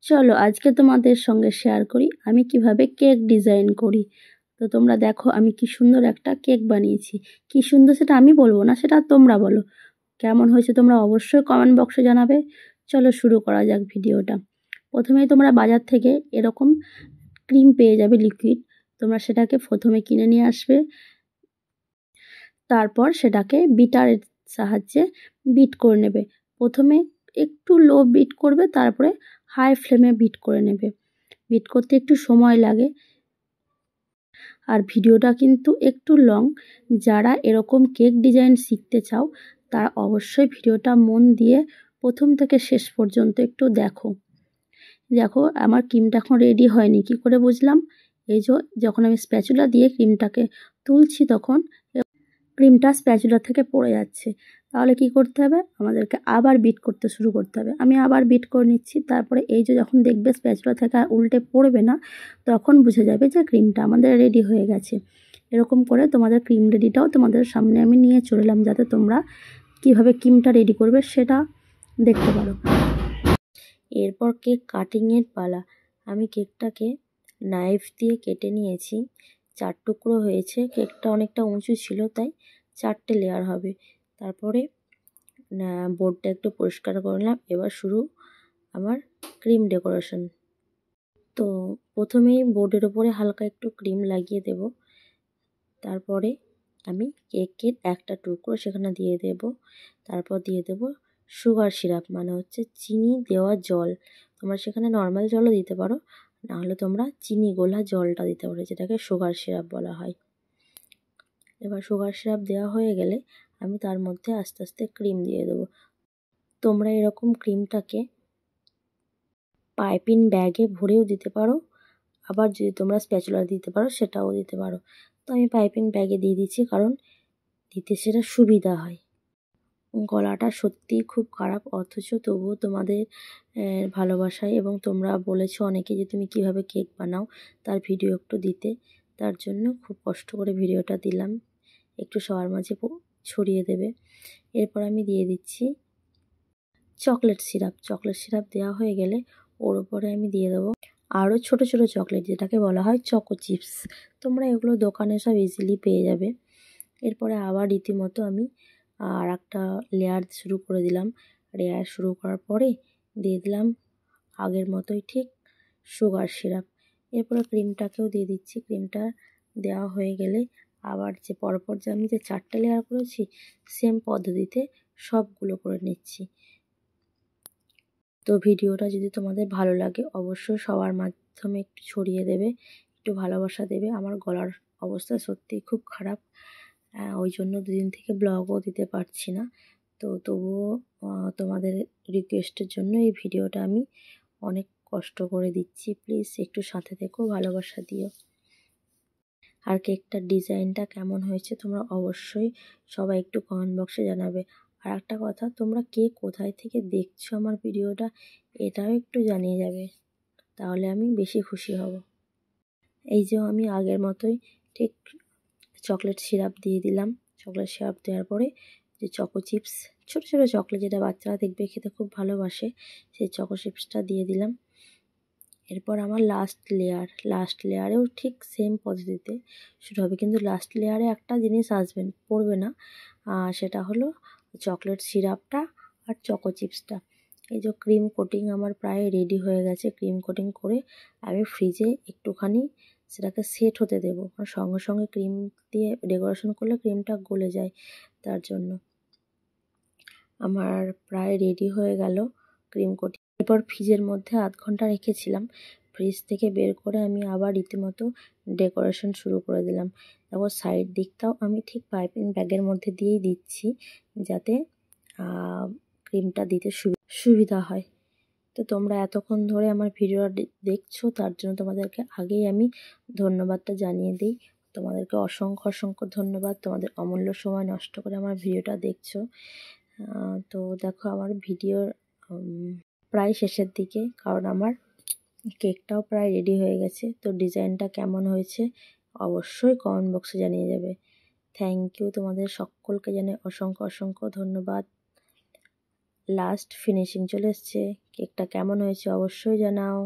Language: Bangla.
চলো আজকে তোমাদের সঙ্গে শেয়ার করি আমি কিভাবে কেক ডিজাইন করি। তো তোমরা দেখো আমি কি সুন্দর একটা কেক বানিয়েছি। কি সুন্দর সেটা আমি বলবো না, সেটা তোমরা বলো। কেমন হয়েছে তোমরা অবশ্যই কমেন্ট বক্সে জানাবে। চলো শুরু করা যাক ভিডিওটা। প্রথমেই তোমরা বাজার থেকে এরকম ক্রিম পেয়ে যাবে লিকুইড। তোমরা সেটাকে প্রথমে কিনে নিয়ে আসবে, তারপর সেটাকে বিটারের সাহায্যে বিট করে নেবে। প্রথমে একটু লো বিট করবে, তারপরে হাই ফ্লেমে বিট করে নেবে। বিট করতে একটু সময় লাগে, আর ভিডিওটা কিন্তু একটু লং। যারা এরকম কেক ডিজাইন শিখতে চাও তারা অবশ্যই ভিডিওটা মন দিয়ে প্রথম থেকে শেষ পর্যন্ত একটু দেখো। দেখো আমার ক্রিমটা এখন রেডি হয়নি, কি করে বুঝলাম? এই যে যখন আমি স্প্যাচুলা দিয়ে ক্রিমটাকে তুলছি তখন ক্রিমটা স্প্যাচুলা থেকে পড়ে যাচ্ছে। তাহলে কি করতে হবে? আমাদেরকে আবার বিট করতে শুরু করতে হবে। আমি আবার বিট করে নিচ্ছি। তারপরে এই যে যখন দেখবে স্প্যাচুলা থেকে আর উল্টে পড়বে না, তখন বুঝে যাবে যে ক্রিমটা আমাদের রেডি হয়ে গেছে। এরকম করে তোমাদের ক্রিম রেডিটাও তোমাদের সামনে আমি নিয়ে চলে এলাম, যাতে তোমরা কিভাবে ক্রিমটা রেডি করবে সেটা দেখতে পারো। এরপর কেক কাটিংয়ের পালা। আমি কেকটাকে নাইফ দিয়ে কেটে নিয়েছি। 4 টুকরো হয়েছে। কেকটা অনেকটা উঁচু ছিল, তাই 4টে লেয়ার হবে। তারপরে বোর্ডটা একটু পরিষ্কার করে নিলাম। এবার শুরু আমার ক্রিম ডেকোরেশন। তো প্রথমেই বোর্ডের ওপরে হালকা একটু ক্রিম লাগিয়ে দেব। তারপরে আমি কেকের একটা টুকরো সেখানে দিয়ে দেব। তারপর দিয়ে দেব সুগার সিরাপ, মানে হচ্ছে চিনি দেওয়া জল। তোমরা সেখানে নর্মাল জলও দিতে পারো, নাহলে তোমরা চিনি গোলা জলটা দিতে পারো, যেটাকে সুগার সিরাপ বলা হয়। এবার সুগার সিরাপ দেওয়া হয়ে গেলে আমি তার মধ্যে আস্তে আস্তে ক্রিম দিয়ে দেবো। তোমরা এরকম ক্রিমটাকে পাইপিং ব্যাগে ভরেও দিতে পারো, আবার যদি তোমরা স্প্যাচুলা দিতে পারো সেটাও দিতে পারো। তো আমি পাইপিং ব্যাগে দিয়ে দিচ্ছি, কারণ দিতে সেটা সুবিধা হয়। গলাটা সত্যিই খুব খারাপ, অথচ তবুও তোমাদের ভালোবাসায় এবং তোমরা বলেছো অনেকে যে তুমি কিভাবে কেক বানাও তার ভিডিও একটু দিতে, তার জন্য খুব কষ্ট করে ভিডিওটা দিলাম। একটু সবার মাঝে ছড়িয়ে দেবে। এরপর আমি দিয়ে দিচ্ছি চকলেট সিরাপ। চকলেট সিরাপ দেওয়া হয়ে গেলে ওর উপরে আমি দিয়ে দেবো আরও ছোট ছোট চকলেট, যেটাকে বলা হয় চকো চিপস। তোমরা এগুলো দোকানে সব ইজিলি পেয়ে যাবে। এরপরে আবার রীতিমতো আমি আর একটা লেয়ার শুরু করে দিলাম। লেয়ার শুরু করার পরে দিয়ে দিলাম আগের মতোই ঠিক সুগার সিরাপ। এরপরে ক্রিমটাকেও দিয়ে দিচ্ছি। ক্রিমটা দেওয়া হয়ে গেলে আবার যে পরপর যে আমি যে 4টে লেয়ার করেছি সেম পদ্ধতিতে সবগুলো করে নিচ্ছি। তো ভিডিওটা যদি তোমাদের ভালো লাগে অবশ্যই সবার মাধ্যমে একটু ছড়িয়ে দেবে, একটু ভালোবাসা দেবে। আমার গলার অবস্থা সত্যিই খুব খারাপ, ওই জন্য 2 দিন থেকে ব্লগও দিতে পারছি না। তো তবুও তোমাদের রিকোয়েস্টের জন্য এই ভিডিওটা আমি অনেক কষ্ট করে দিচ্ছি। প্লিজ একটু সাথে থেকো, ভালোবাসা দিও। আর কেকটার ডিজাইনটা কেমন হয়েছে তোমরা অবশ্যই সবাই একটু কমেন্ট বক্সে জানাবে। আর একটা কথা, তোমরা কে কোথায় থেকে দেখছো আমার ভিডিওটা এটাও একটু জানিয়ে যাবে, তাহলে আমি বেশি খুশি হব। এই যে আমি আগের মতোই ঠিক চকলেট সিরাপ দিয়ে দিলাম। চকলেট সিরাপ দেওয়ার পরে যে চকো চিপস, ছোটো ছোটো চকলেট যেটা বাচ্চারা দেখবে খেতে খুব ভালোবাসে, সেই চকো চিপসটা দিয়ে দিলাম। এরপর আমার লাস্ট লেয়ারেও ঠিক সেম পদ্ধতিতে শুরু হবে, কিন্তু লাস্ট লেয়ারে একটা জিনিস পড়বে না, সেটা হলো চকলেট সিরাপটা আর চকো চিপসটা। এই যে ক্রিম কোটিং আমার প্রায় রেডি হয়ে গেছে। ক্রিম কোটিং করে আমি ফ্রিজে একটুখানি সেটাকে সেট হতে দেবো, কারণ সঙ্গে সঙ্গে ক্রিম দিয়ে ডেকোরেশন করলে ক্রিমটা গলে যায়, তার জন্য। আমার প্রায় রেডি হয়ে গেল ক্রিম কোটিং। এরপর ফ্রিজের মধ্যে আধ ঘন্টা রেখেছিলাম। ফ্রিজ থেকে বের করে আমি আবার রীতিমতো ডেকোরেশন শুরু করে দিলাম। তারপর সাইড দিকটাও আমি ঠিক পাইপিং ব্যাগের মধ্যে দিয়েই দিচ্ছি, যাতে ক্রিমটা দিতে সুবিধা হয়। তো তোমরা এতক্ষণ ধরে আমার ভিডিও দেখছো, তার জন্য তোমাদেরকে আগেই আমি ধন্যবাদটা জানিয়ে দিই। তোমাদেরকে অসংখ্য অসংখ্য ধন্যবাদ, তোমাদের অমূল্য সময় নষ্ট করে আমার ভিডিওটা দেখছো। তো দেখো আমার ভিডিওর প্রায় শেষের দিকে, কারণ আমার কেকটাও প্রায় রেডি হয়ে গেছে। তো ডিজাইনটা কেমন হয়েছে অবশ্যই কমেন্ট বক্সে জানিয়ে যাবে। থ্যাংক ইউ, তোমাদের সকলকে জানাই অসংখ্য অসংখ্য ধন্যবাদ। লাস্ট ফিনিশিং চলে এসছে। কেকটা কেমন হয়েছে অবশ্যই জানাও।